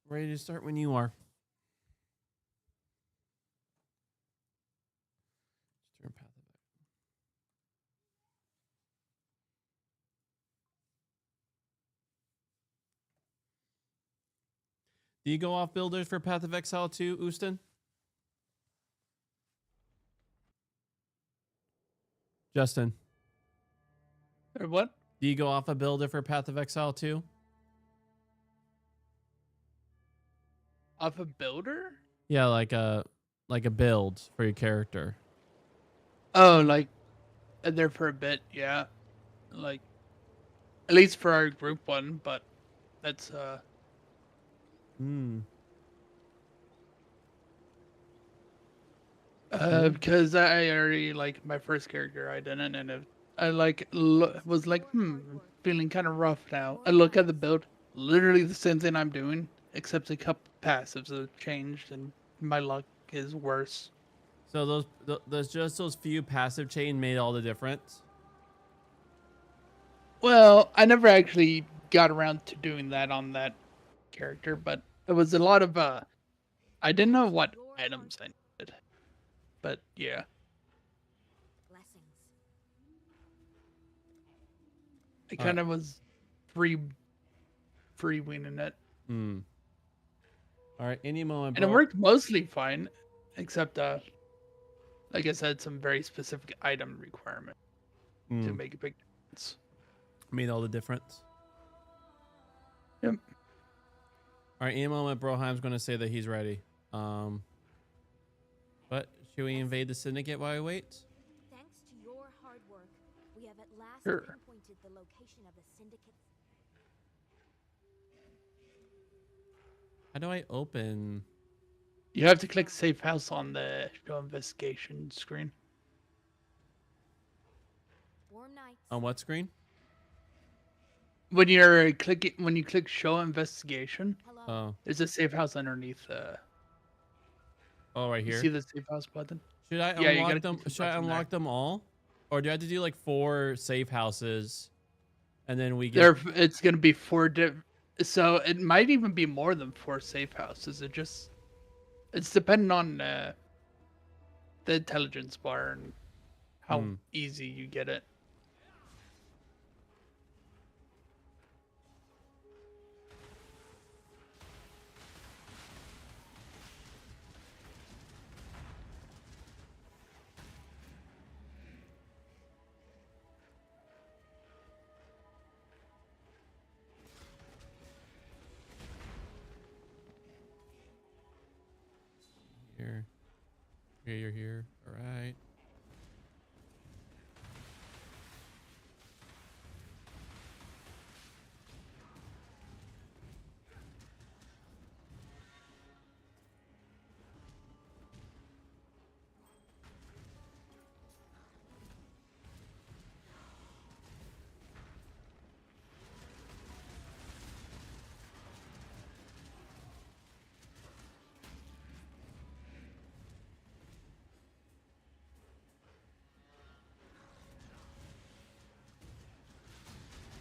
Ready to start when you are. Turn path of Do you go off builders for Path of Exile too, Uston? Justin, Or what? do you go off a builder for Path of Exile too? Off a builder? Yeah, like a build for your character. Oh, like there for a bit, yeah. Like at least for our group one, but that's Hmm. because I already like my first character I didn't, and I like was like feeling kind of rough now. I look at the build, literally the same thing I'm doing, except a couple passives have changed, and my luck is worse. So those just those few passive chain made all the difference. Well, I never actually got around to doing that on that character, but it was a lot of I didn't know what items I needed, but yeah, I kind of was free winging it, Hmm. All right. Any moment, and it bro. worked mostly fine, except like I said, some very specific item requirement to make a big difference. Made all the difference. Yep. All right. Any moment, Broheim's going to say that he's ready. But should we invade the syndicate while we wait? Thanks to your hard work, we have at last Sure. pinpointed the location of the syndicate's. How do I open? You have to click Safe House on the show investigation screen. Warm nights. On what screen? When you click Show Investigation, Hello. Oh. there's a Safe House underneath. Oh, right You here. see the Safe House button? Should I Yeah, you unlock gotta them? click the Should I button unlock there. them all, or do I have to do like 4 safe houses, and then we get? It's gonna be so it might even be more than 4 safe houses. It's depending on the intelligence bar and how easy you get it. Here. Here, you're here. All right.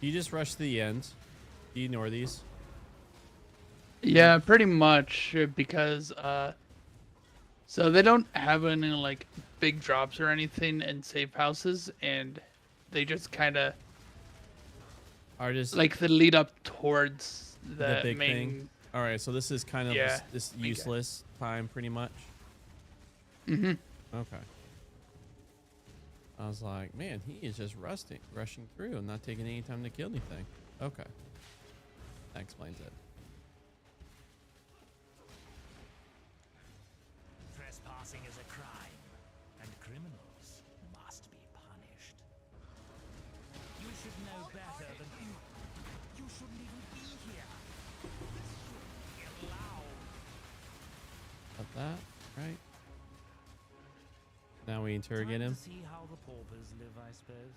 You just rush to the end. Do you ignore these? Yeah, pretty much because so they don't have any like big drops or anything in safe houses, and they just kind of Are just like the lead up towards the the big main. thing. All right, so this is kind of Yeah, this okay. useless time, pretty much. Mhm. Okay. I was like, man, he is just rushing through and not taking any time to kill anything. Okay. That explains it. Trespassing is a crime, and criminals must be punished. You should know better than you shouldn't even be here. This shouldn't be allowed. Got that, right? Now we interrogate Time him. to see how the paupers live, I suppose.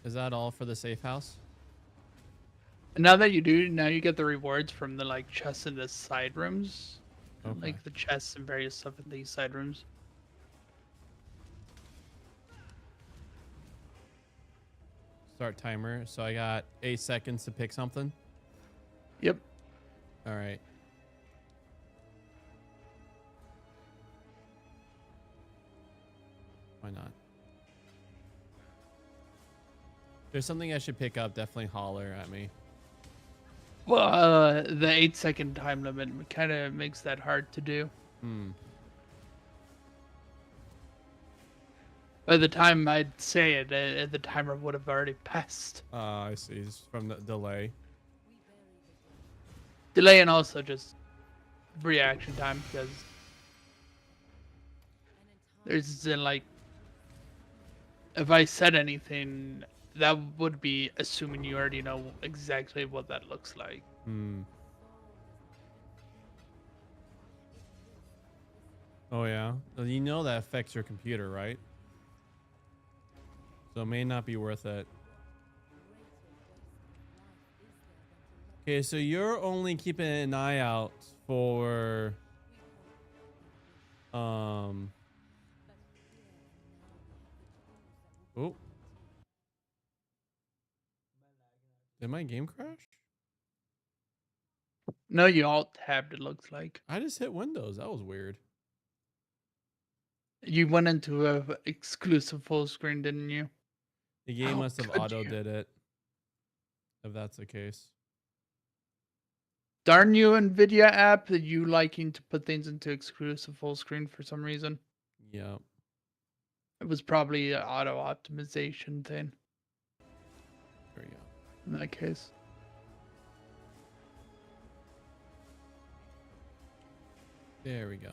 Is that all for the safe house? Now that you do, now you get the rewards from the like chests in the side rooms, Okay. like the chests and various stuff in these side rooms. start timer. So I got 8 seconds to pick something. Yep. All right. Why not? There's something I should pick up. Definitely holler at me. Well, the 8-second time limit kind of makes that hard to do. Hmm. By the time I'd say it, the timer would have already passed. I see. It's from the delay. Delay and also just reaction time, because there's like, if I said anything, that would be assuming you already know exactly what that looks like. Hmm. Oh yeah. Well, you know that affects your computer, right? So it may not be worth it. Okay, so you're only keeping an eye out for oh. Did my game crash? No, you alt tabbed, it looks like. I just hit Windows. That was weird. You went into a exclusive full screen, didn't you? The game How must have could auto you? did it. If that's the case. Darn you, NVIDIA app, that you liking to put things into exclusive full screen for some reason. Yeah. It was probably an auto optimization thing There you go. in that case. There we go.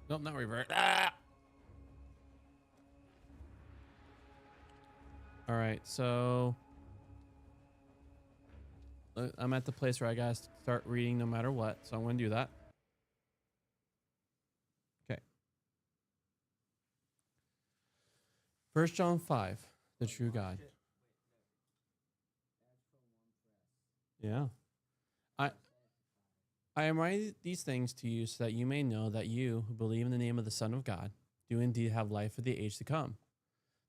Nope, not revert. Ah! All right, so I'm at the place where I gotta start reading no matter what, so I'm gonna do that. Okay. 1 John 5, the true God. Yeah. I am writing these things to you so that you may know that you, who believe in the name of the Son of God, do indeed have life for the age to come.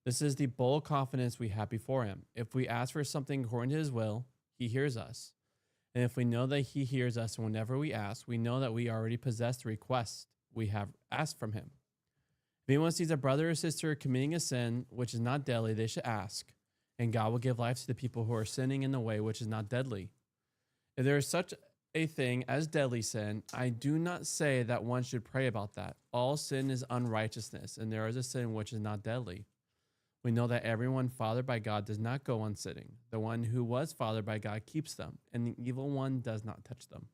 This is the bold confidence we have before him. If we ask for something according to his will, he hears us. And if we know that he hears us whenever we ask, we know that we already possess the request we have asked from him. If anyone sees a brother or sister committing a sin which is not deadly, they should ask, and God will give life to the people who are sinning in a way which is not deadly. If there is such a thing as deadly sin, I do not say that one should pray about that. All sin is unrighteousness, and there is a sin which is not deadly. We know that everyone fathered by God does not go on sinning. The one who was fathered by God keeps them, and the evil one does not touch them.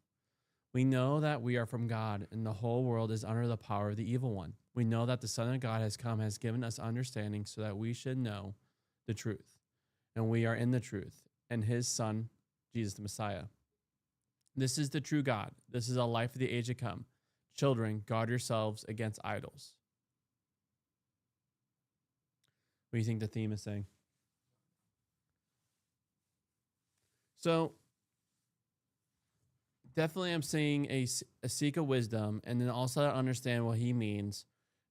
We know that we are from God, and the whole world is under the power of the evil one. We know that the Son of God has come, has given us understanding so that we should know the truth. And we are in the truth, and his Son, Jesus the Messiah. This is the true God. This is a life of the age to come. Children, guard yourselves against idols. What do you think the theme is saying? So, definitely I'm saying a seek of wisdom, and then also to understand what he means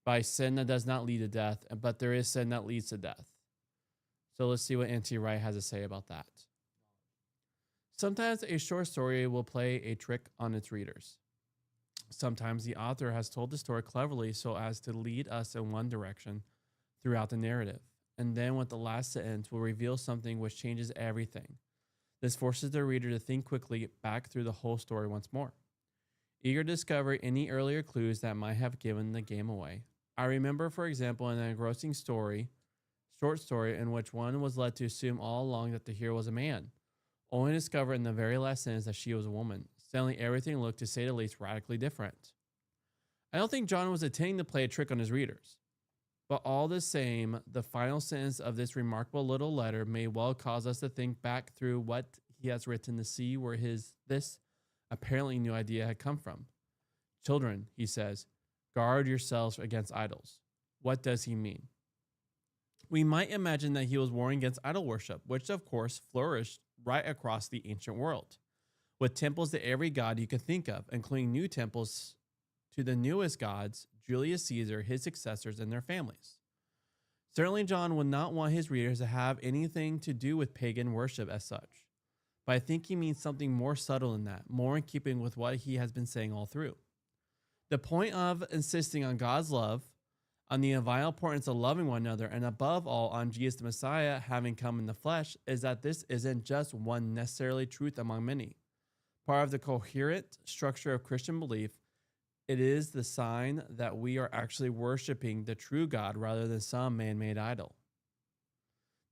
by sin that does not lead to death, but there is sin that leads to death. So let's see what N.T. Wright has to say about that. Sometimes a short story will play a trick on its readers. Sometimes the author has told the story cleverly so as to lead us in one direction throughout the narrative, and then with the last sentence will reveal something which changes everything. This forces the reader to think quickly back through the whole story once more, eager to discover any earlier clues that might have given the game away. I remember, for example, an engrossing short story in which one was led to assume all along that the hero was a man, only to discover in the very last sentence that she was a woman. Suddenly, everything looked, to say the least, radically different. I don't think John was intending to play a trick on his readers. But all the same, the final sentence of this remarkable little letter may well cause us to think back through what he has written to see where this apparently new idea had come from. Children, he says, guard yourselves against idols. What does he mean? We might imagine that he was warning against idol worship, which of course flourished right across the ancient world, with temples to every god you could think of, including new temples to the newest gods, Julius Caesar, his successors, and their families. Certainly, John would not want his readers to have anything to do with pagan worship as such. But I think he means something more subtle than that, more in keeping with what he has been saying all through. The point of insisting on God's love, on the vital importance of loving one another, and above all on Jesus the Messiah having come in the flesh, is that this isn't just one necessarily truth among many. Part of the coherent structure of Christian belief, it is the sign that we are actually worshiping the true God rather than some man-made idol.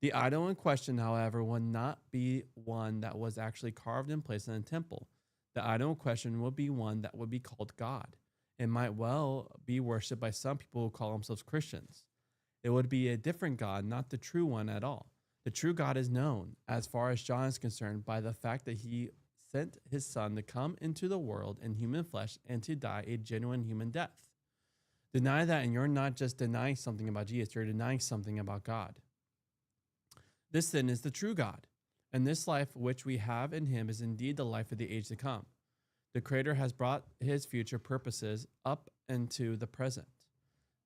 The idol in question, however, would not be one that was actually carved and placed in a temple. The idol in question would be one that would be called God. It might well be worshipped by some people who call themselves Christians. It would be a different God, not the true one at all. The true God is known, as far as John is concerned, by the fact that he sent his son to come into the world in human flesh and to die a genuine human death. Deny that, and you're not just denying something about Jesus, you're denying something about God. This then is the true God, and this life which we have in him is indeed the life of the age to come. The Creator has brought his future purposes up into the present.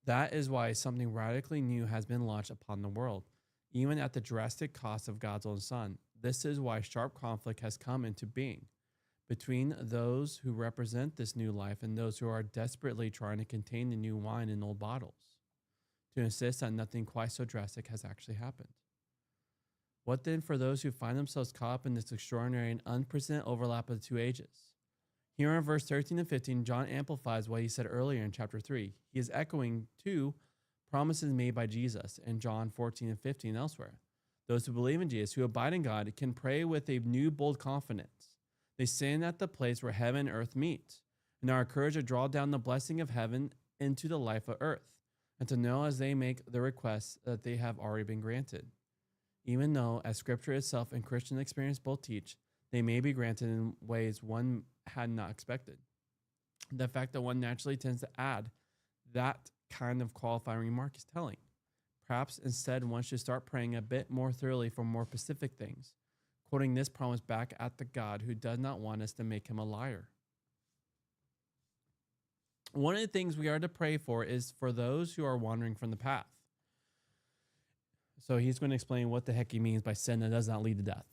That is why something radically new has been launched upon the world, even at the drastic cost of God's own Son. This is why sharp conflict has come into being between those who represent this new life and those who are desperately trying to contain the new wine in old bottles, to insist that nothing quite so drastic has actually happened. What then for those who find themselves caught up in this extraordinary and unprecedented overlap of the two ages? Here in verse 13 and 15, John amplifies what he said earlier in chapter 3. He is echoing two promises made by Jesus in John 14 and 15 elsewhere. Those who believe in Jesus, who abide in God, can pray with a new bold confidence. They stand at the place where heaven and earth meet, and are encouraged to draw down the blessing of heaven into the life of earth, and to know as they make the requests that they have already been granted. Even though, as Scripture itself and Christian experience both teach, they may be granted in ways one had not expected. The fact that one naturally tends to add that kind of qualifying remark is telling. Perhaps instead one should start praying a bit more thoroughly for more specific things, quoting this promise back at the God who does not want us to make him a liar. One of the things we are to pray for is for those who are wandering from the path. So he's going to explain what the heck he means by sin that does not lead to death.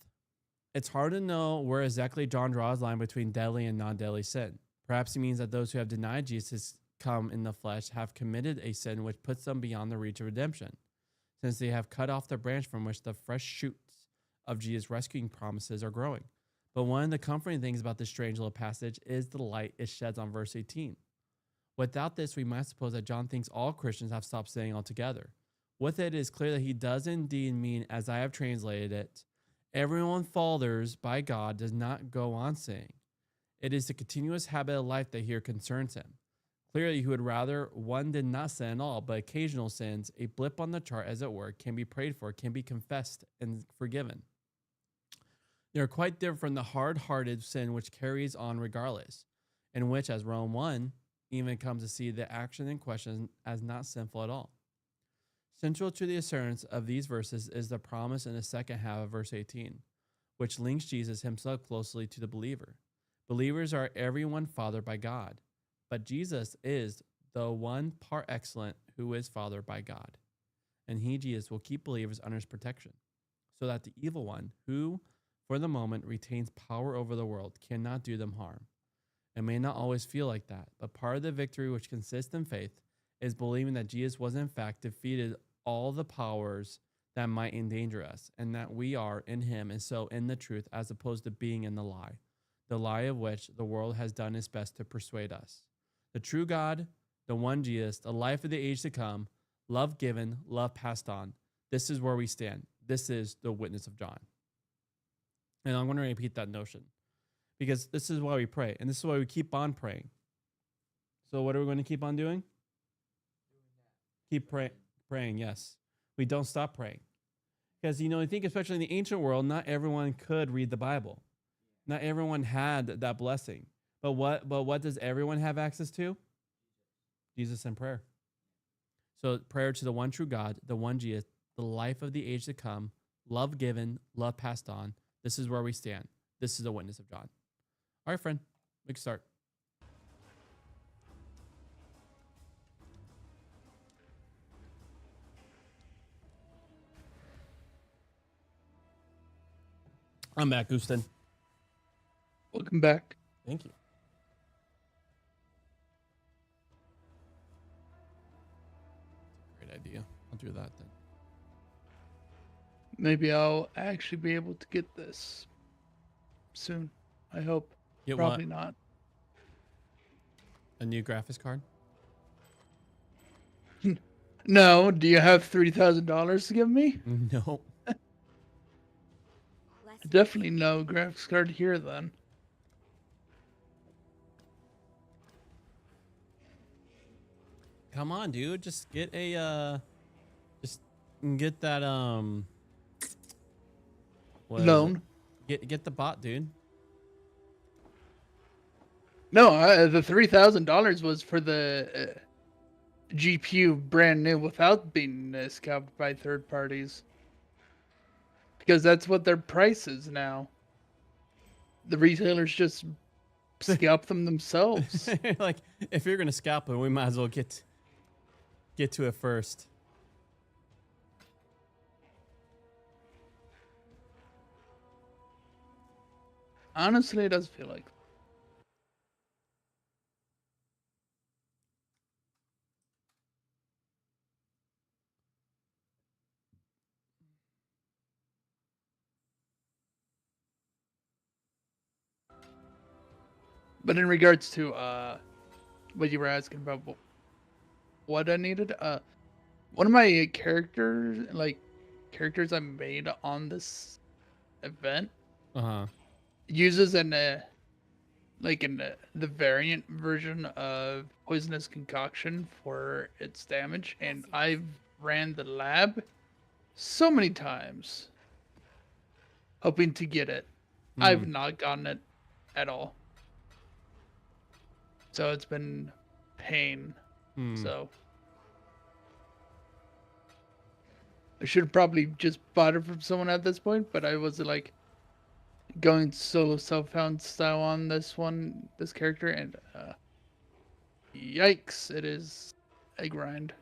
It's hard to know where exactly John draws the line between deadly and non-deadly sin. Perhaps he means that those who have denied Jesus come in the flesh have committed a sin which puts them beyond the reach of redemption, since they have cut off the branch from which the fresh shoots of Jesus' rescuing promises are growing. But one of the comforting things about this strange little passage is the light it sheds on verse 18. Without this, we might suppose that John thinks all Christians have stopped sinning altogether. With it is clear that he does indeed mean, as I have translated it, everyone fathers by God does not go on sinning. It is the continuous habit of life that here concerns him. Clearly, he would rather one did not sin at all, but occasional sins, a blip on the chart as it were, can be prayed for, can be confessed and forgiven. They are quite different from the hard-hearted sin which carries on regardless, in which, as Rome 1 even comes to see the action in question as not sinful at all. Central to the assurance of these verses is the promise in the second half of verse 18, which links Jesus himself closely to the believer. Believers are everyone fathered by God, but Jesus is the one par excellence who is fathered by God. And he, Jesus, will keep believers under his protection, so that the evil one, who for the moment retains power over the world, cannot do them harm. It may not always feel like that, but part of the victory which consists in faith is believing that Jesus was in fact defeated all the powers that might endanger us, and that we are in him and so in the truth, as opposed to being in the lie of which the world has done its best to persuade us. The true God, the one Jesus, the life of the age to come, love given, love passed on. This is where we stand. This is the witness of John. And I'm going to repeat that notion, because this is why we pray, and this is why we keep on praying. So what are we going to keep on doing? Keep praying, yes. We don't stop praying. Because, I think especially in the ancient world, not everyone could read the Bible. Not everyone had that blessing. But what does everyone have access to? Jesus and prayer. So prayer to the one true God, the one Jesus, the life of the age to come, love given, love passed on. This is where we stand. This is the witness of John. All right, friend, we can start. I'm back, Houston. Welcome back. Thank you. Great idea. I'll do that then. Maybe I'll actually be able to get this soon. I hope. Get Probably what? not. A new graphics card? No. Do you have $3,000 to give me? No. Less Definitely no graphics card here then. Come on, dude. Just get a just get that what is it? Loan. Get the bot, dude. No, the $3,000 was for the GPU brand new without being scalped by third parties. Because that's what their price is now. The retailers just scalp them themselves. Like, if you're gonna scalp it, we might as well get to it first. Honestly, it does feel like. But in regards to what you were asking about what I needed, one of my characters I made on this event Uh-huh. uses the variant version of poisonous concoction for its damage, and I've ran the lab so many times hoping to get it. I've not gotten it at all. So it's been pain. So I should have probably just bought it from someone at this point, but I was like going solo self-found style on this character, and yikes, it is a grind.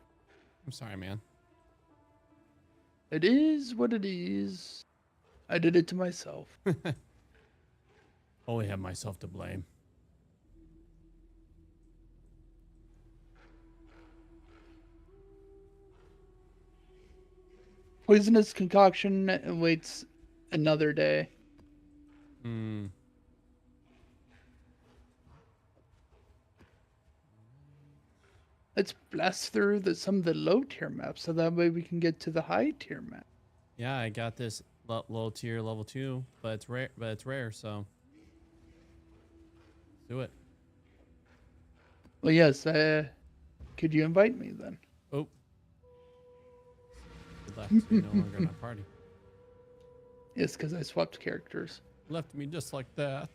I'm sorry, man. It is what it is. I did it to myself. Only have myself to blame. Poisonous concoction waits another day. Let's blast through some of the low tier maps so that way we can get to the high tier map. Yeah, I got this low tier level 2, but it's rare, so do it. Well, yes. Could you invite me then? Oh. He left, so you're no longer in my party. Yes, because I swapped characters. Left me just like that.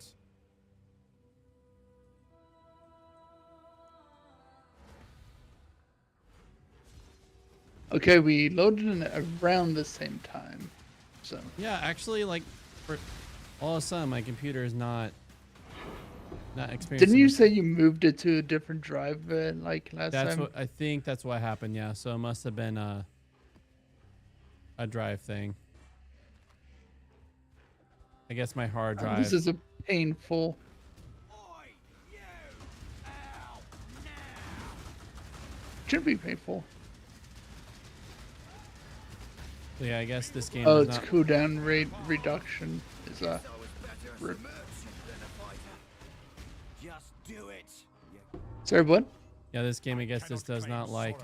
Okay, we loaded in around the same time. So Yeah, actually, like, for all of a sudden, my computer is not experiencing. didn't you this. say you moved it to a different drive like last That's time? what I think. That's what happened. Yeah. So it must have been a drive thing. I guess my hard drive. This is a painful. Should be painful. Yeah, I guess this game Oh, does it's not. cooldown rate reduction is rip. Just do it. Sorry, what? Yeah, this game. I guess this does not like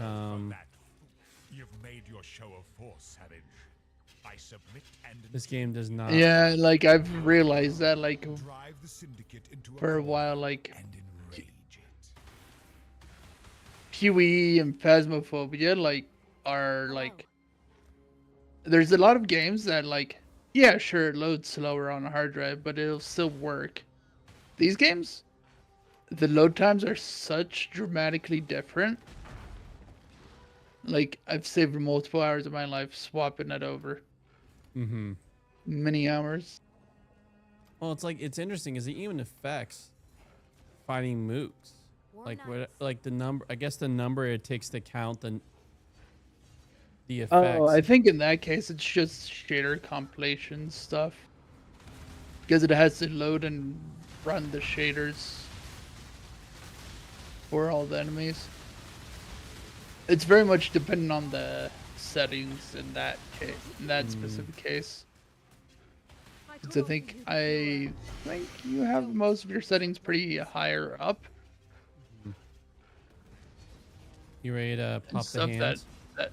You've made your show of force, Savage. I submit and This game does not. Yeah, like I've realized that like drive the syndicate into for a corner while, like and enrage it. PvE and Phasmophobia like are like there's a lot of games that like yeah, sure, it loads slower on a hard drive, but it'll still work. These games, the load times are such dramatically different. Like I've saved multiple hours of my life swapping it over. Mm-hmm. Many hours. Well, it's like it's interesting. Is it even affects fighting mooks? War Like nights. what? Like the number? I guess the number it takes to count the effects. Oh, I think in that case it's just shader compilation stuff. because it has to load and run the shaders for all the enemies. It's very much dependent on the settings in that case, in that specific case. So I think you have most of your settings pretty higher up. You ready to And pop the stuff hands? that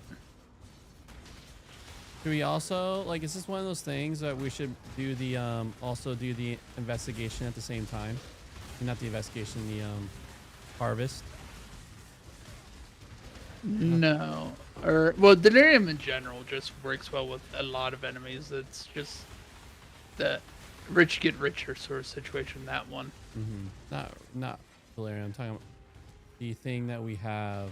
Do we also like? Is this one of those things that we should do the also do the investigation at the same time? Not the investigation, the harvest. no, or well, delirium in general just works well with a lot of enemies. It's just the rich get richer sort of situation. That one. Not delirium. I'm talking about the thing that we have.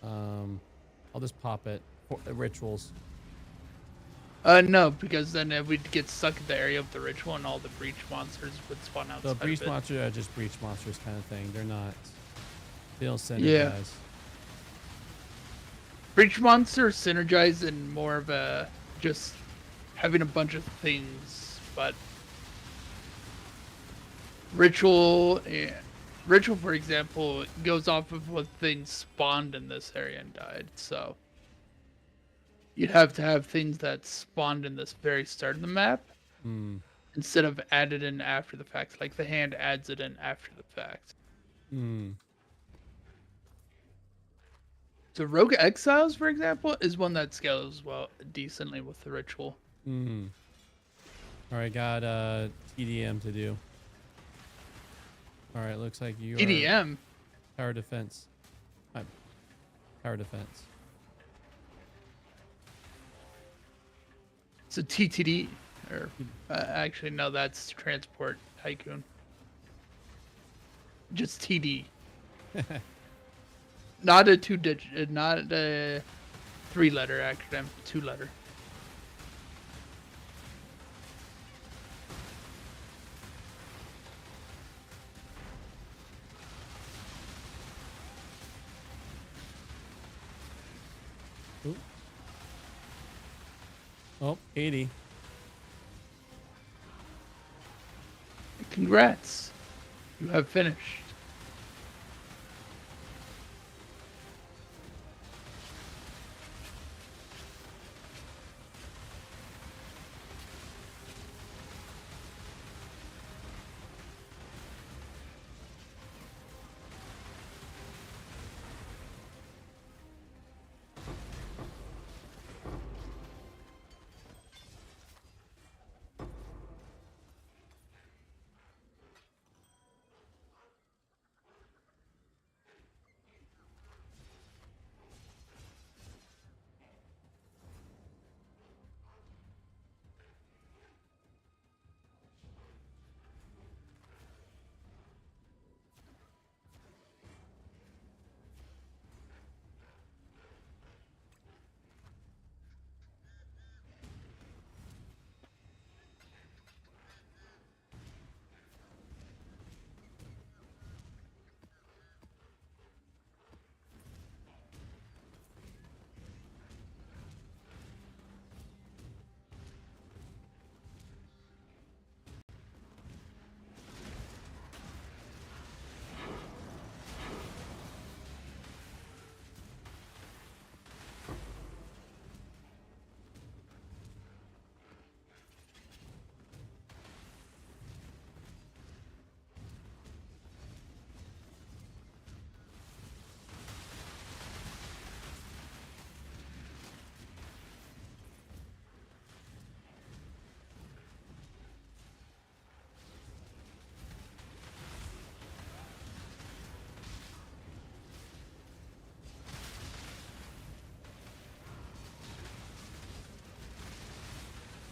I'll just pop it for rituals. No, because then we'd get stuck in the area of the ritual, and all the breach monsters would spawn outside. The breach of it. monsters are just breach monsters kind of thing. They're not. They don't synergize. Yeah. Breach monsters synergize in more of a just having a bunch of things, but ritual, for example, goes off of what things spawned in this area and died. So you'd have to have things that spawned in this very start of the map instead of added in after the fact. Like the hand adds it in after the fact. So Rogue Exiles, for example, is one that scales well decently with the ritual. All right, got TDM to do. All right, looks like you are EDM. tower defense. Tower defense. So TTD, or actually no, that's Transport Tycoon. Just TD. Not a two-digit, not a three-letter acronym, two-letter. Oop. Oh, 80. Congrats, you have finished.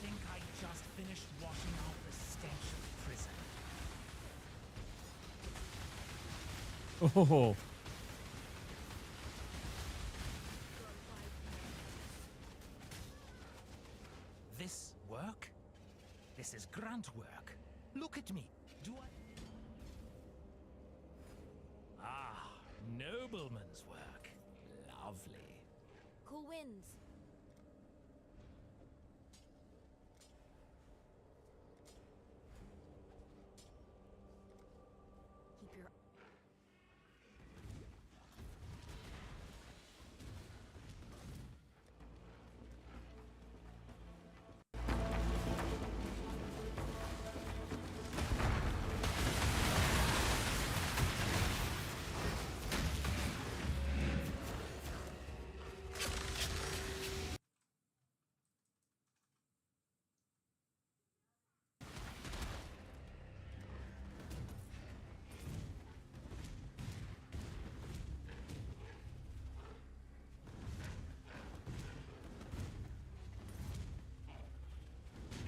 Think I just finished washing out the stench of prison. Oh, This work? This is grunt work. Look at me. Do I? Ah, nobleman's work. Lovely. Cool winds.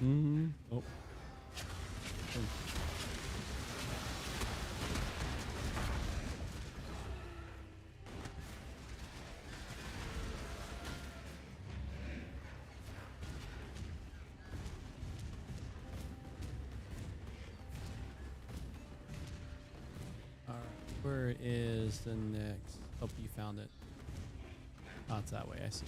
Mm-hmm. Oh. All right. Where is the next? Oh, you found it. Oh, it's that way. I see.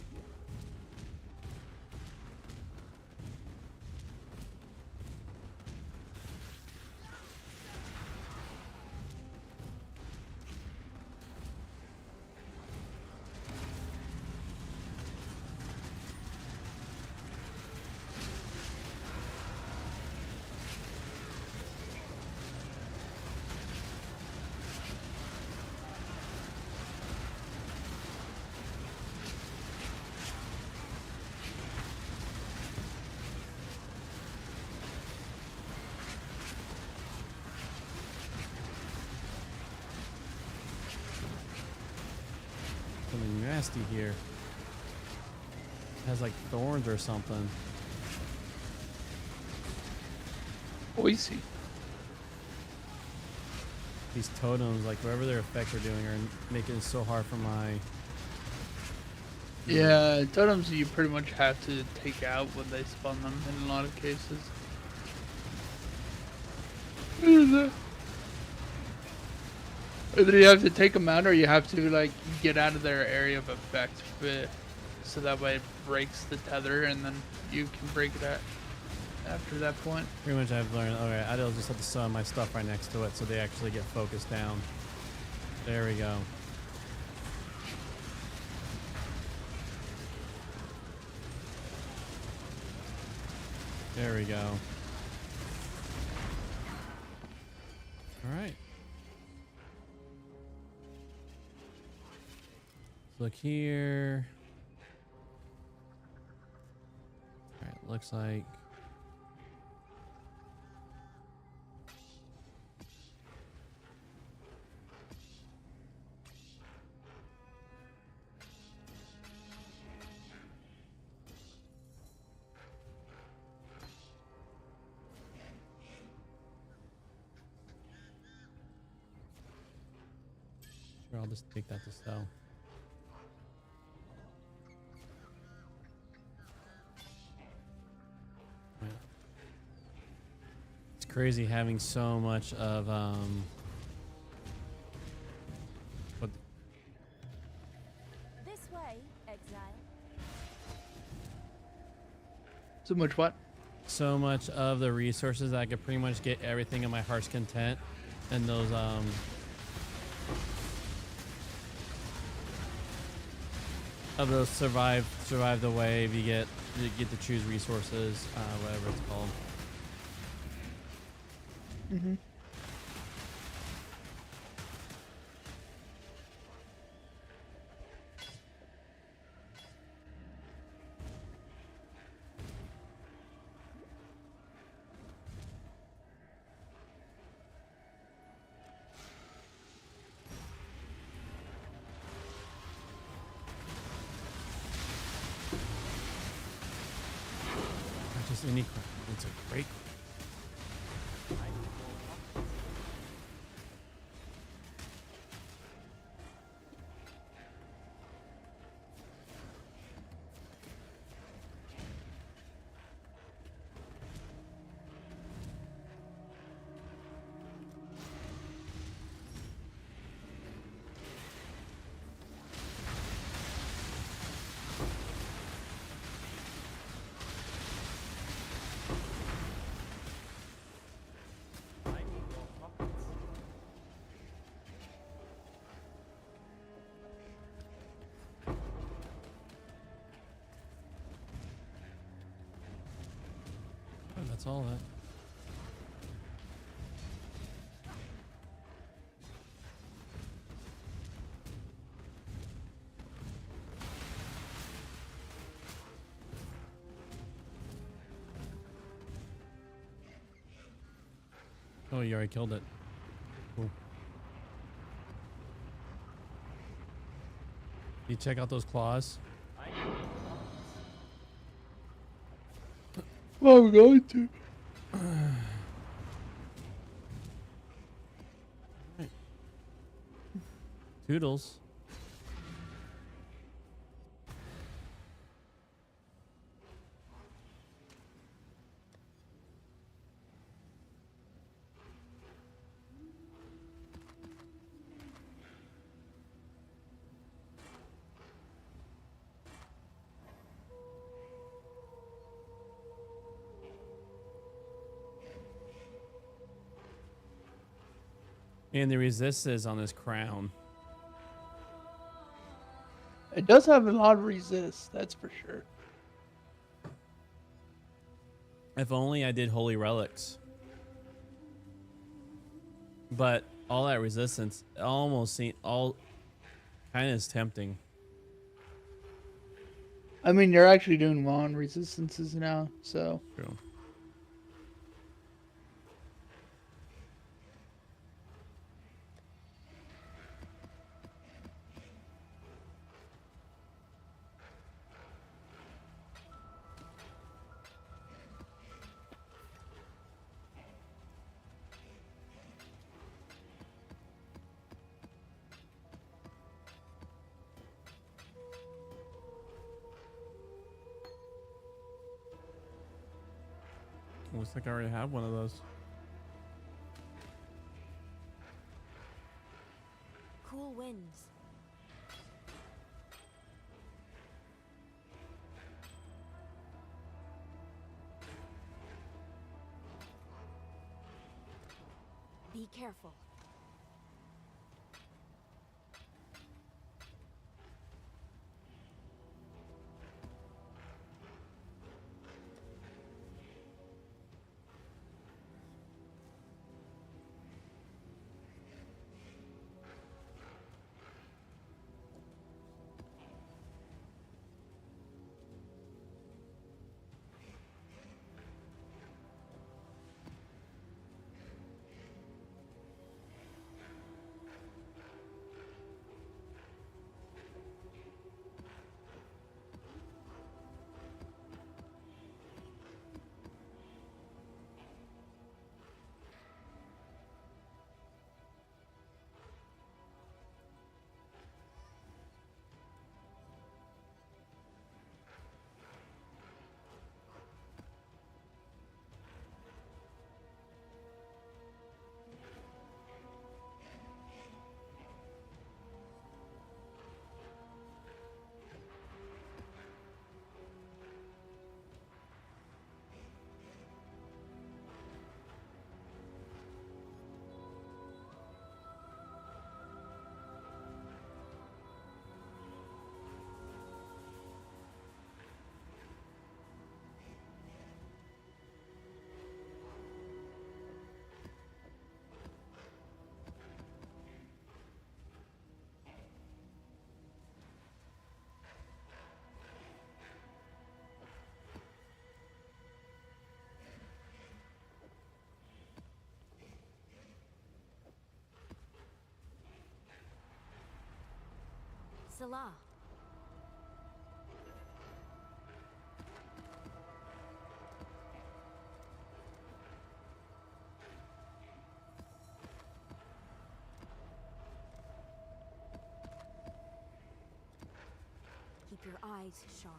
Something nasty here. It has like thorns or something. Oh, easy. These totems, like whatever their effect they're doing, are making it so hard for my. Yeah, totems you pretty much have to take out when they spawn them in a lot of cases. Either you have to take them out or you have to like get out of their area of effect, so that way it breaks the tether and then you can break it at after that point. Pretty much I've learned. Okay, I'll just have to sew my stuff right next to it so they actually get focused down. There we go. There we go. All right. Look here. All right, looks like. Sure, I'll just take that to sell. Yeah. It's crazy having so much of what This way, exile. So much what? so much of the resources that I could pretty much get everything in my heart's content, and those of those survive the wave. You get to choose resources, whatever it's called. Mm-hmm. Not just any crap. It's a great crap. Oh, that's all that. Oh, you already killed it. Cool. You check out those claws. Well, I'm going to. Toodles. And the resistance on this crown. It does have a lot of resist, that's for sure. If only I did holy relics. But all that resistance almost seems all kind of is tempting. I mean, you're actually doing well on resistances now, so. True. Looks like I already have one of those. Cool winds. Be careful. Salah. Keep your eyes sharp.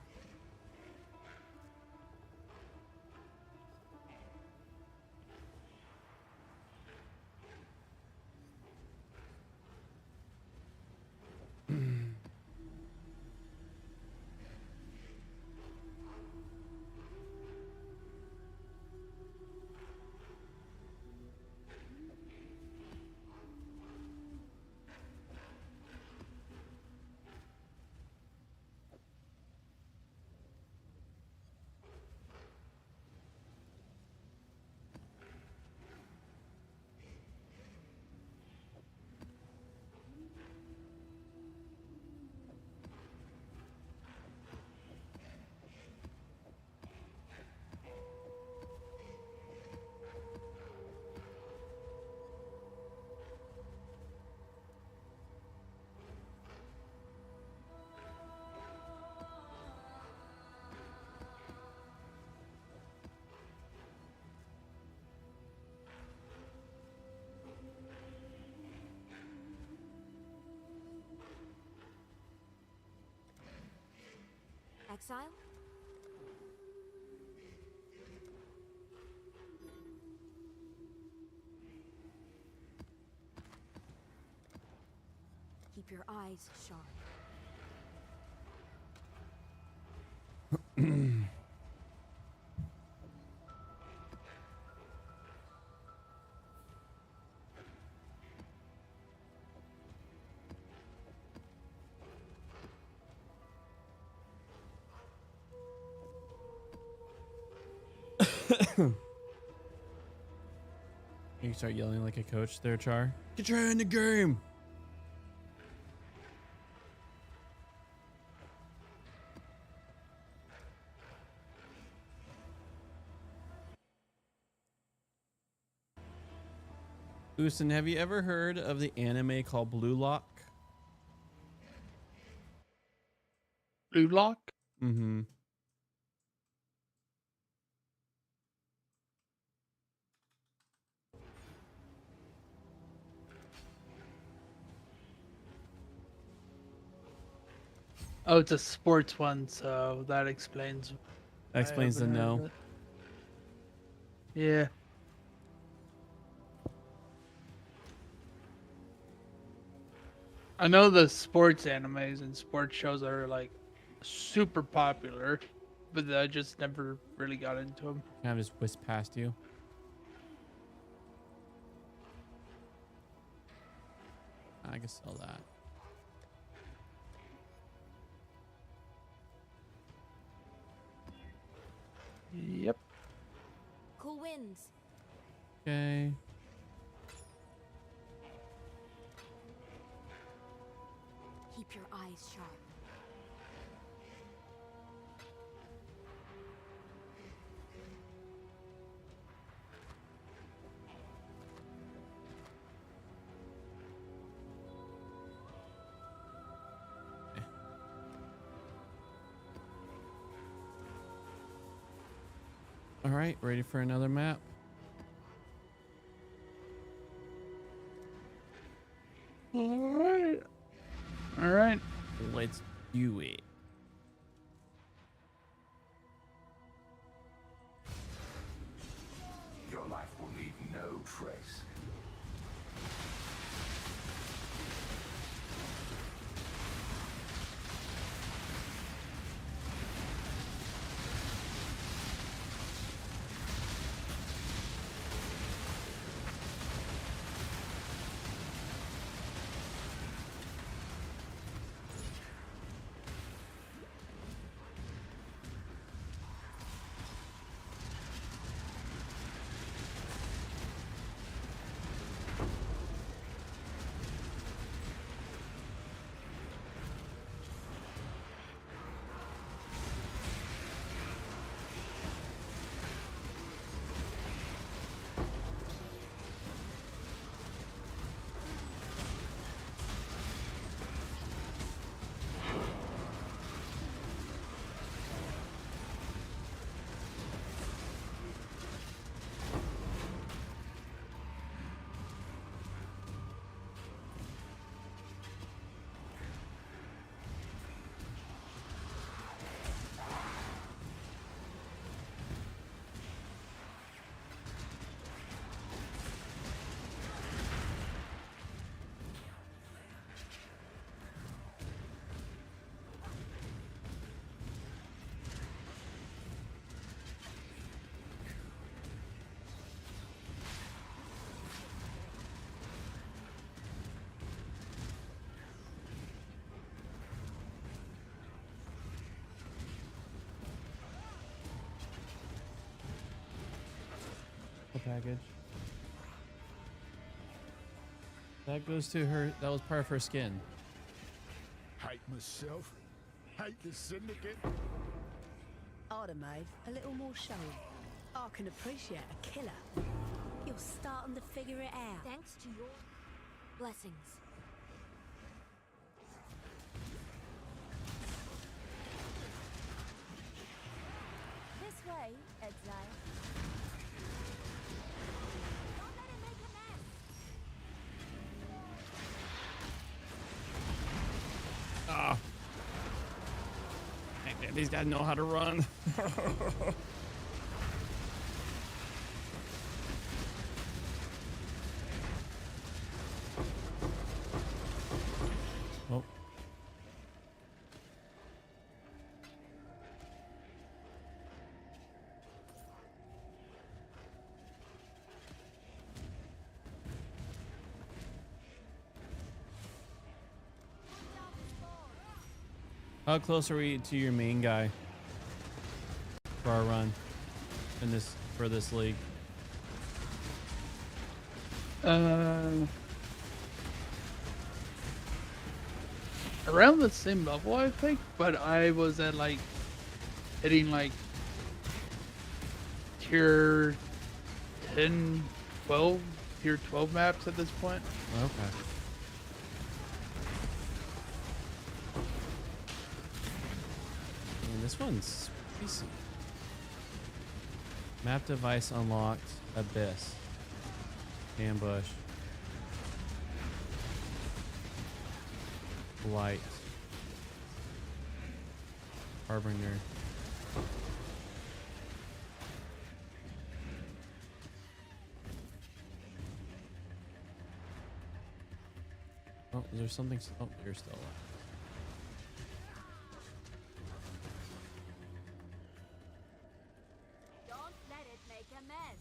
Exile? Keep your eyes sharp. You start yelling like a coach there, Char. Get your head in the game. Houston, have you ever heard of the anime called Blue Lock? Blue Lock? Mm-hmm. Oh, it's a sports one, so that explains. That explains the I haven't heard no. of it. Yeah. I know the sports animes and sports shows are like super popular, but I just never really got into them. Kind of just whisked past you. I can sell that. Yep. Cool winds. Okay. Keep your eyes sharp. All right, ready for another map? All right. All right. Let's do it. Your life will leave no trace. Package. That goes to her. That was part of her skin. Hate myself. Hate the syndicate. I'd have made a little more showy. I can appreciate a killer. You're starting to figure it out. Thanks to your blessings. This way, Exile. Don't let it make a mess. Ah. these guys know how to run. Oh. How close are we to your main guy for our run in this for this league? Around the same level, I think, but I was at like hitting like tier 10, 12, tier 12 maps at this point. Okay. Man, this one's spicy. Map device unlocked. Abyss. Ambush. Light. Harbinger. Oh, is there something? Oh, you're still alive. Don't let it make a mess.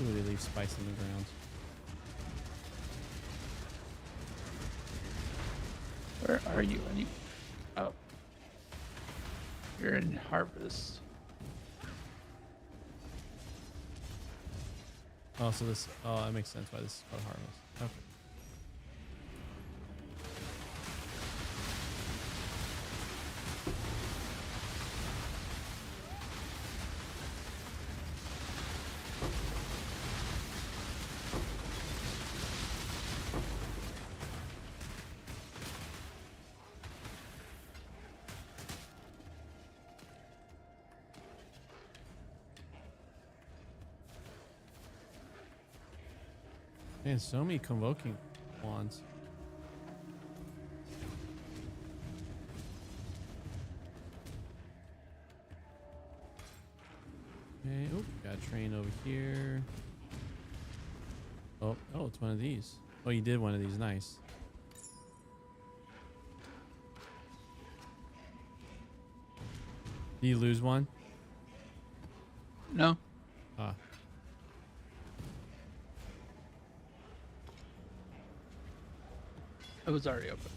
Ooh, they leave spice on the ground. Where are you? Oh. You're in Harvest. Oh, so this. Oh, that makes sense why this is called Harvest. Okay. Man, so many convoking wands. Okay, oh, got a train over here. Oh, it's one of these. Oh, you did one of these. Nice. Did you lose one? No. Ah. It was already open.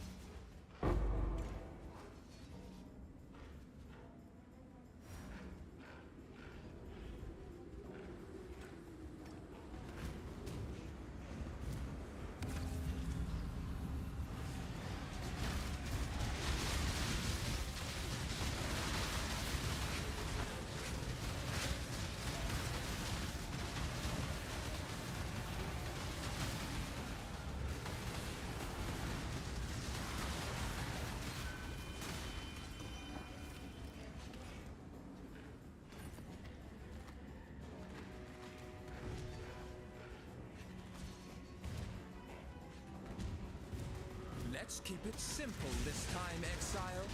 Let's keep it simple this time, Exile.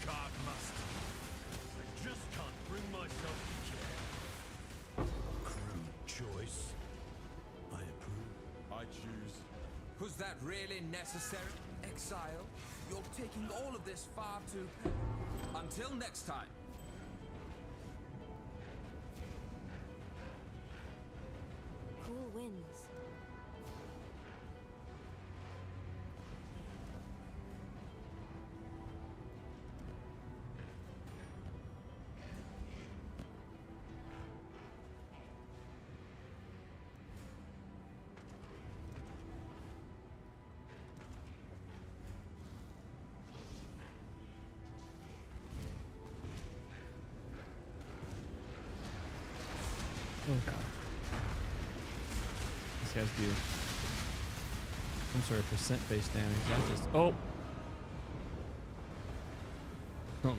God must. I just can't bring myself to care. Crude choice. I approve. I choose. Was that really necessary, Exile? You're taking all of this far too... Until next time. Cool winds. Oh god. This guy's beautiful. some sort of percent based damage. That just oh. Oh.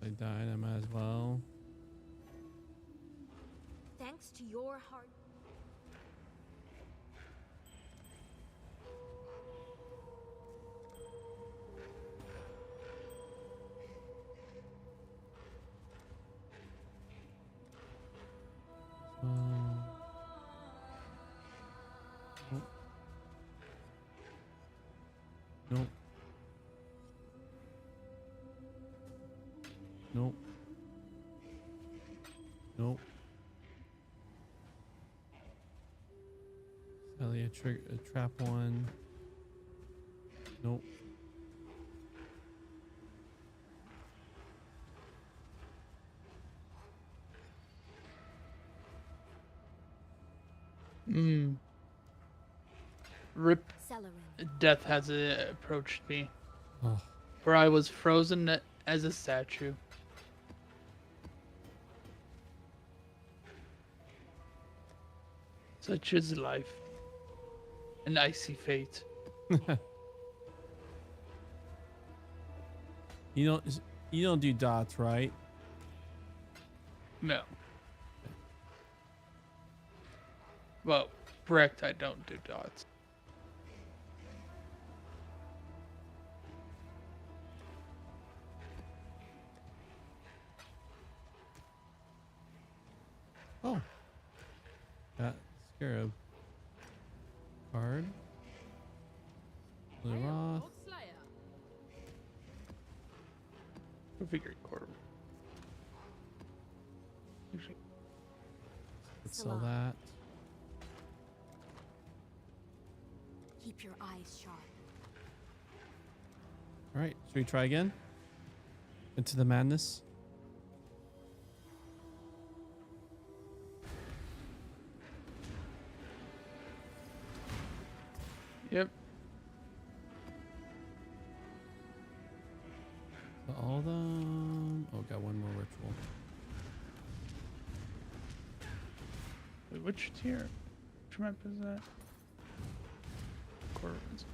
I died. I might as well. Thanks to your hard. Nope. Nope. Nope. Sally, a trap one. Nope. Rip. Celerin. Death has approached me, Oh, where I was frozen as a statue. Such is life. An icy fate. you don't do dots, right? No. Well, correct, I don't do dots. Oh. Got Scarab. Card. Blue Roth. Figured quarter. Let's sell that. Keep your eyes sharp. All right. Should we try again? Into the madness. Yep. So all the oh, got one more ritual. Wait, which tier? Which map is that? Corvins.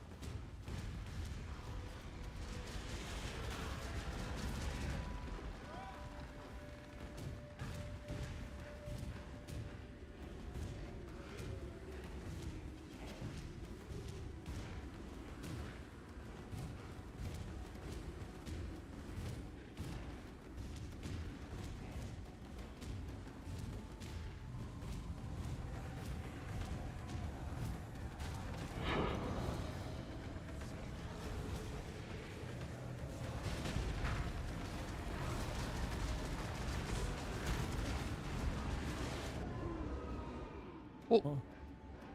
Oh.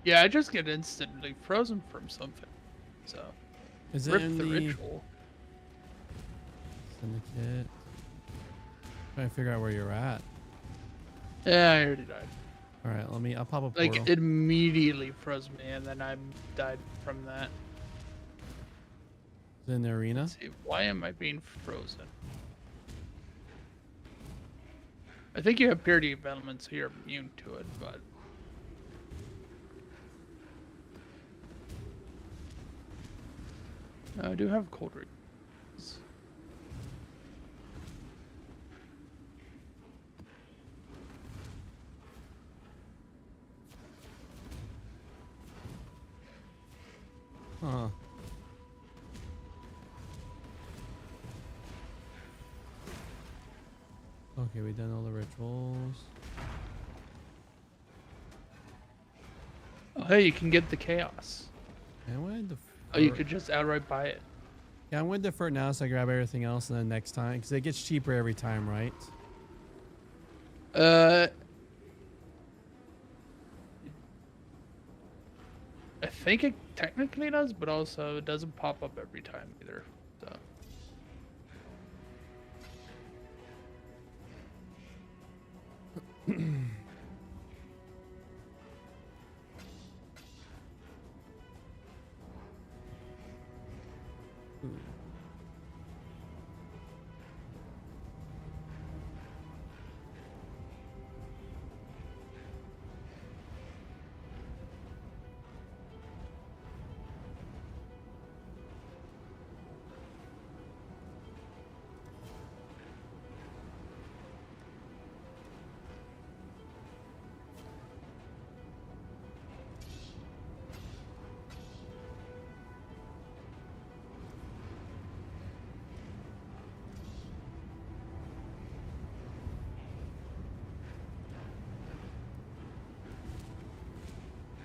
Yeah, I just get instantly frozen from something. So, Is it rip in the the ritual. syndicate? Trying to figure out where you're at. Yeah, I already died. All right, I'll pop a Like, portal. it immediately froze me, and then I died from that. Is it in the arena? Let's see, why am I being frozen? I think you have purity elements, so you're immune to it, but... I do have cold rings. Huh. Okay, we've done all the rituals. Oh, hey, you can get the chaos. And I'm gonna defer. Oh, you could just outright buy it. Yeah, I'm gonna defer now so I grab everything else and then next time because it gets cheaper every time, right? I think it technically does, but also it doesn't pop up every time either. So.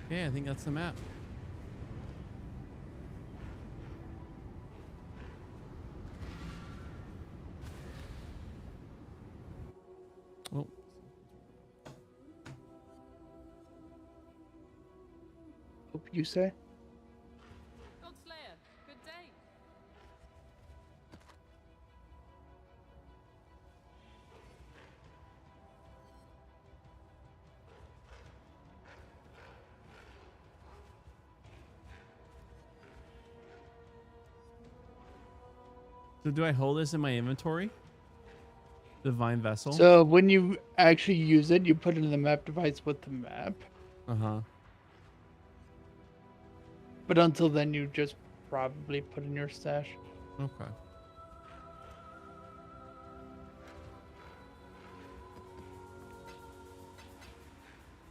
Okay, I think that's the map. Oh, Hope you say. Godslayer, good day. so do I hold this in my inventory? Divine vessel. So when you actually use it, you put it in the map device with the map. Uh-huh. But until then, you just probably put in your stash. Okay.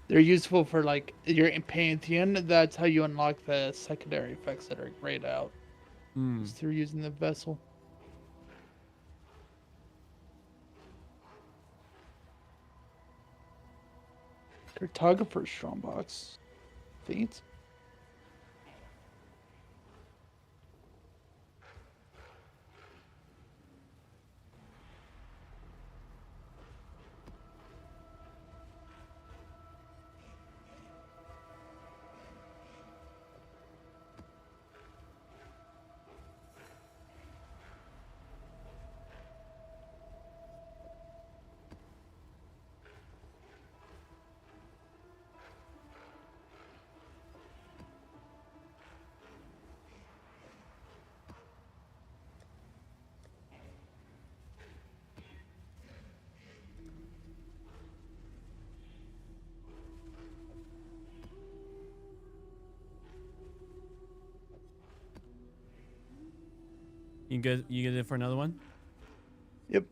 They're useful for like your Pantheon. That's how you unlock the secondary effects that are grayed out. Hmm. Is through using the vessel. Cartographer's strongbox. Feet. You good? You good for another one? Yep.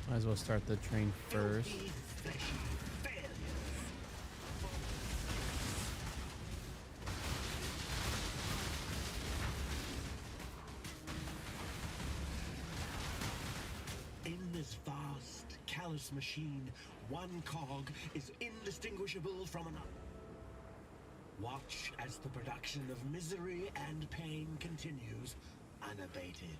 Might as well start the train first. In this vast, callous machine, one cog is indistinguishable from another. Watch as the production of misery and pain continues unabated.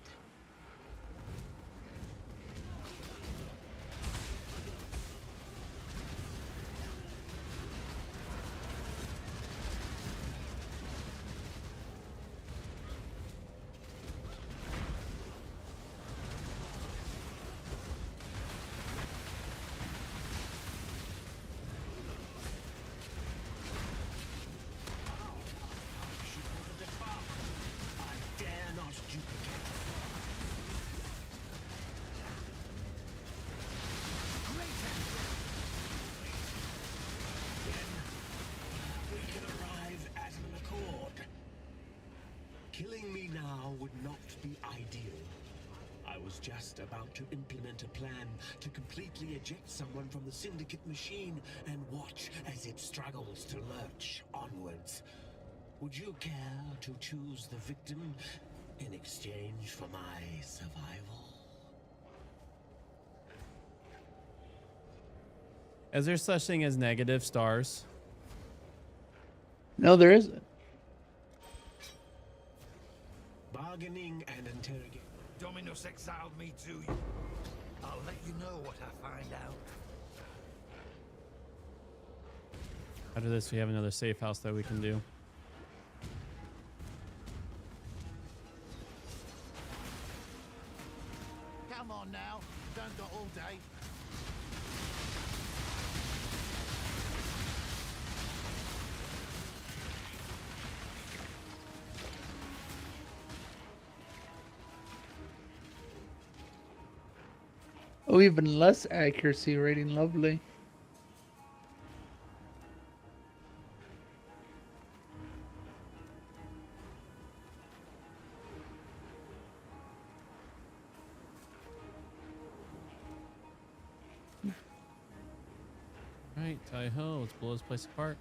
I dare not duplicate. Then we can arrive at an accord. Killing me now would not be ideal. I was just about to implement a plan to completely eject someone from the Syndicate machine and watch as it struggles to lurch onwards. Would you care to choose the victim in exchange for my survival? Is there such thing as negative stars? No, there isn't. Bargaining and interrogation. Dominus exiled me to you. I'll let you know what I find out. After this, we have another safe house that we can do. Come on now, don't got all day. Oh, even less accuracy rating. Lovely. All right, Ty ho, let's blow this place apart.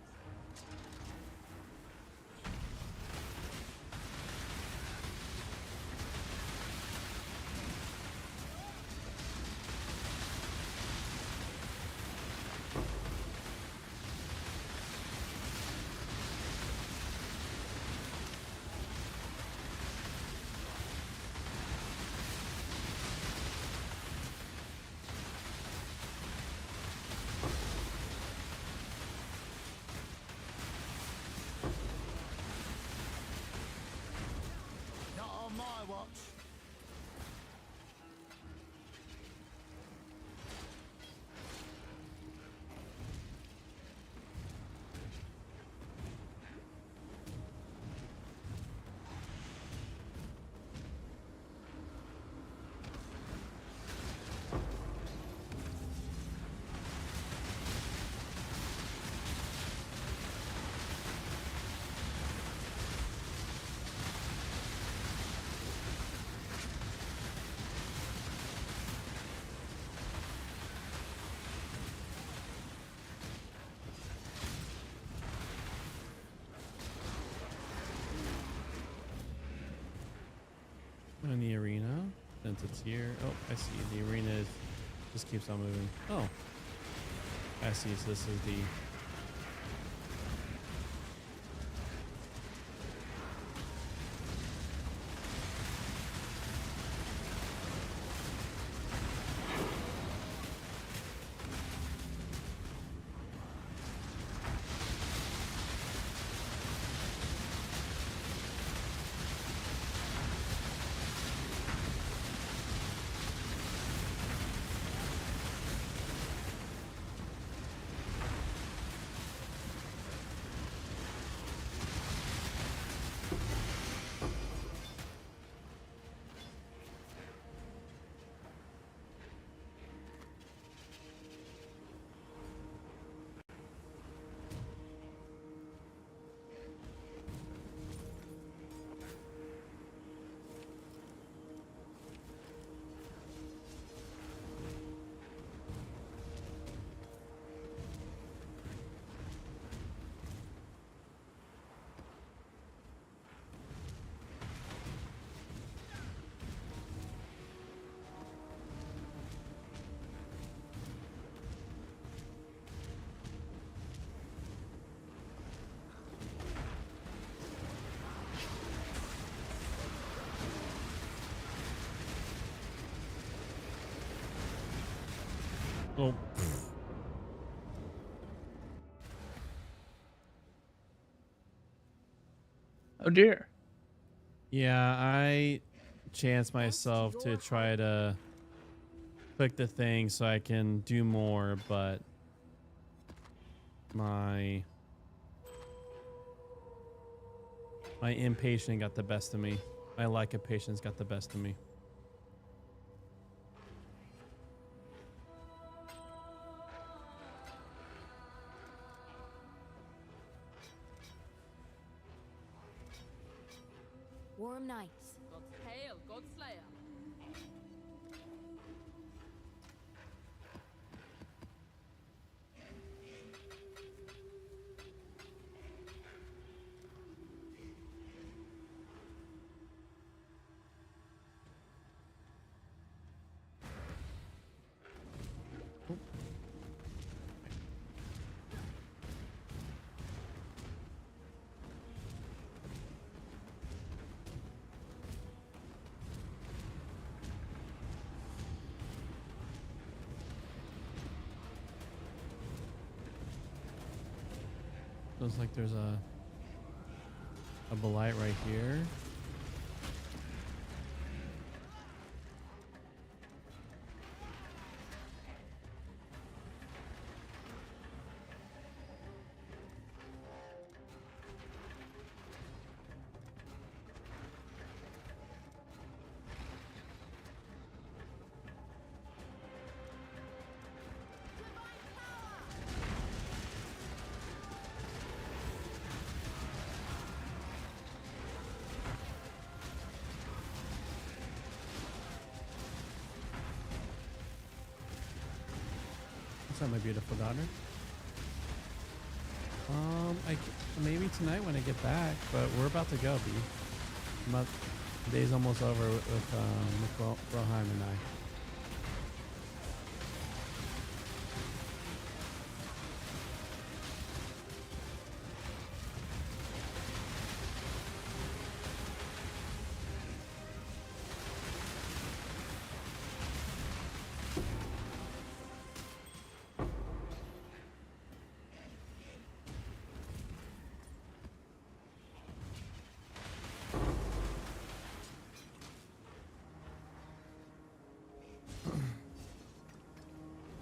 Not on my watch. In the arena, since it's here. Oh, I see. The arena is just keeps on moving. Oh, I see. So this is the. Oh. Oh dear. Yeah, I chance myself to try to click the thing so I can do more, but my impatience got the best of me. My lack of patience got the best of me. Warm nights. God's hail, God's slayer. Looks like there's a Belite right here. What's up, my beautiful daughter? Maybe tonight when I get back, but we're about to go, B. The day's almost over with Rohan and I.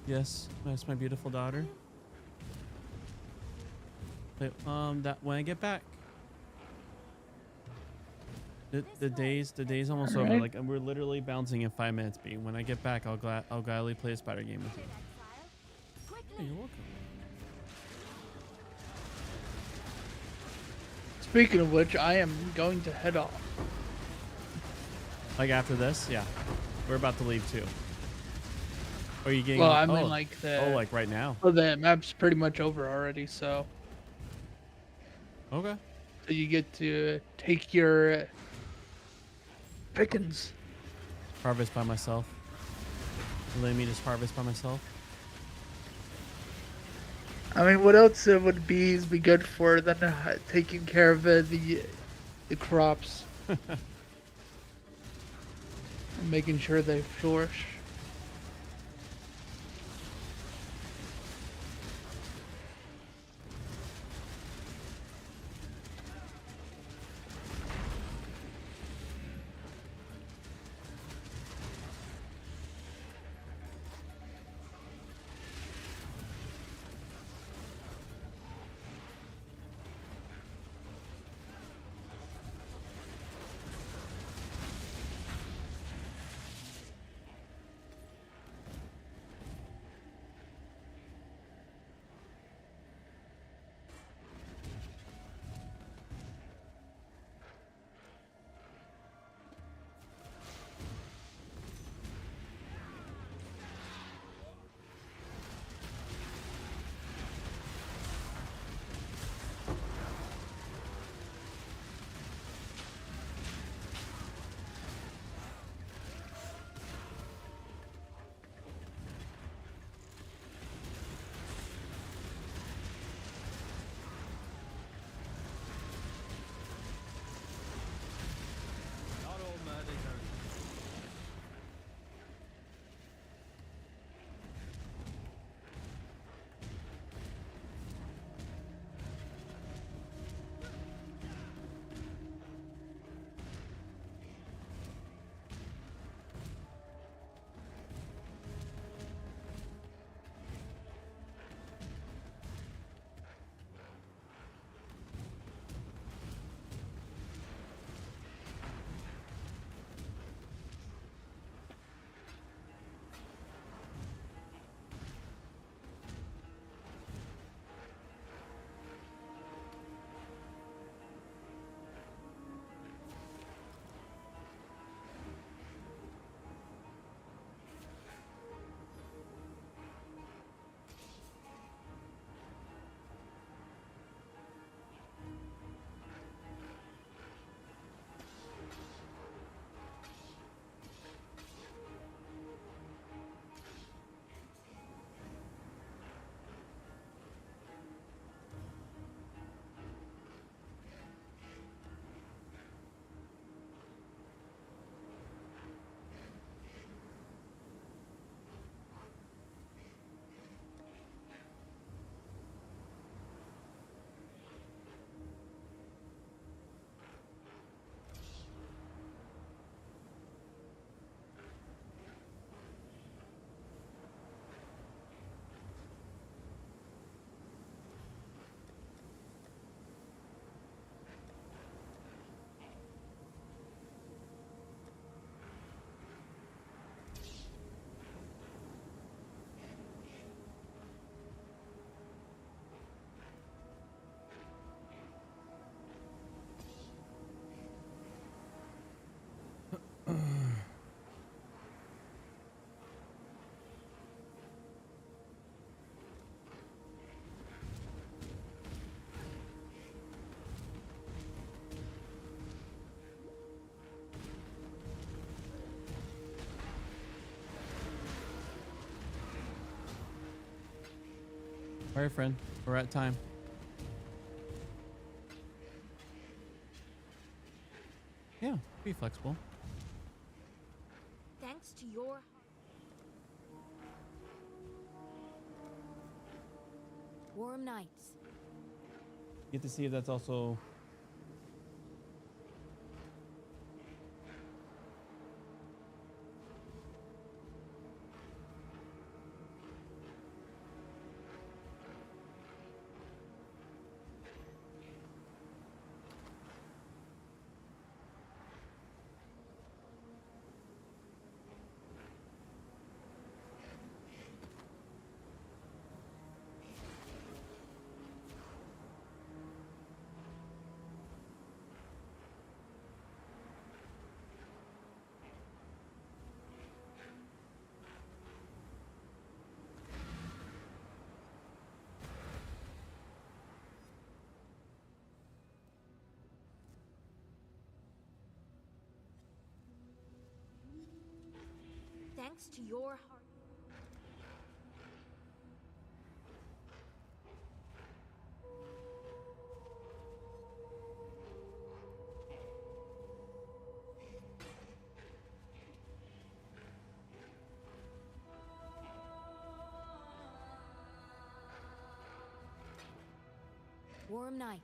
Yes, that's my beautiful daughter. But, that when I get back, the day's almost over. Alright. Like we're literally bouncing in 5 minutes. B. When I get back, I'll gladly play a spider game with you. Hey, you're welcome. Speaking of which, I am going to head off. Like after this, yeah, we're about to leave too. Are you getting? Well, I mean, oh, like the oh, like right now. well, the map's pretty much over already, so Okay. you get to take your pickings. Harvest by myself. Let me just harvest by myself. I mean, what else would bees be good for than taking care of the crops, and making sure they flourish? All right, friend. We're at time. Yeah, be flexible. Thanks to your warm nights. Get to see if that's also. Thanks to your hard warm nights.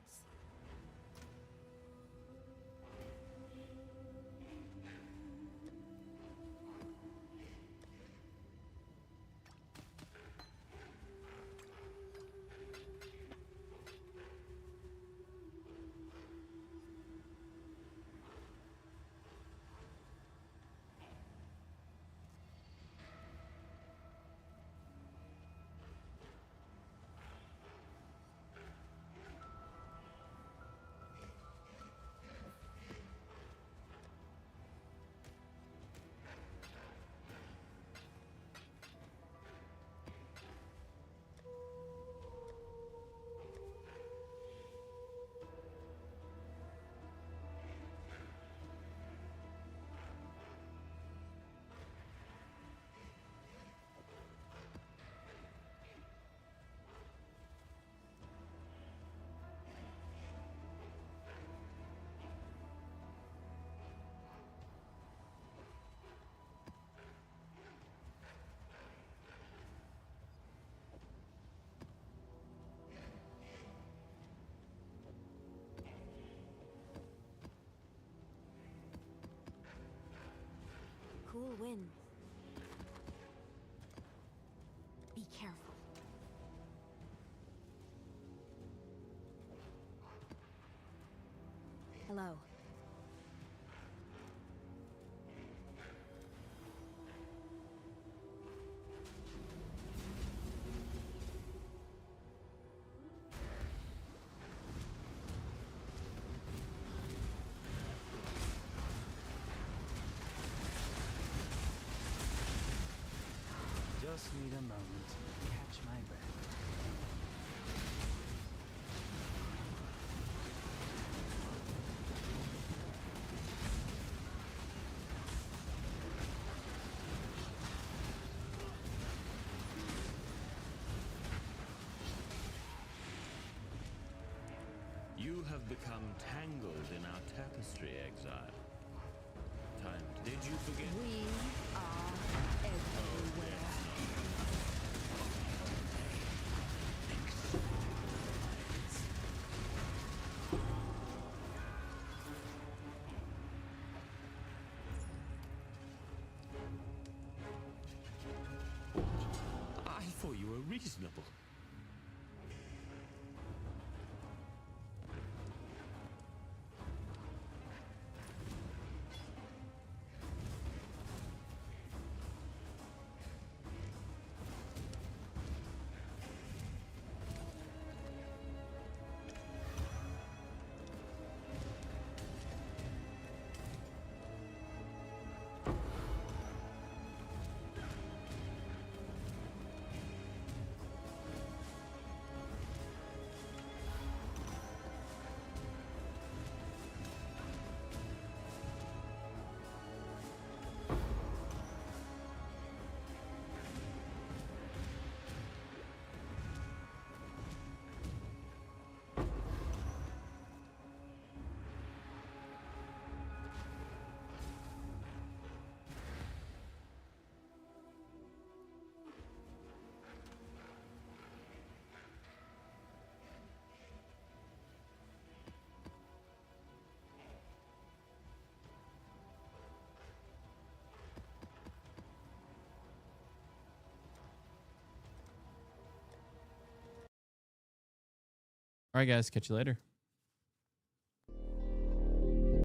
Cool winds. Be careful. Hello. Just need a moment to catch my breath. You have become tangled in our tapestry, Exile. Time. Did you forget? We are everywhere. I thought you were reasonable. right, guys. Catch you later.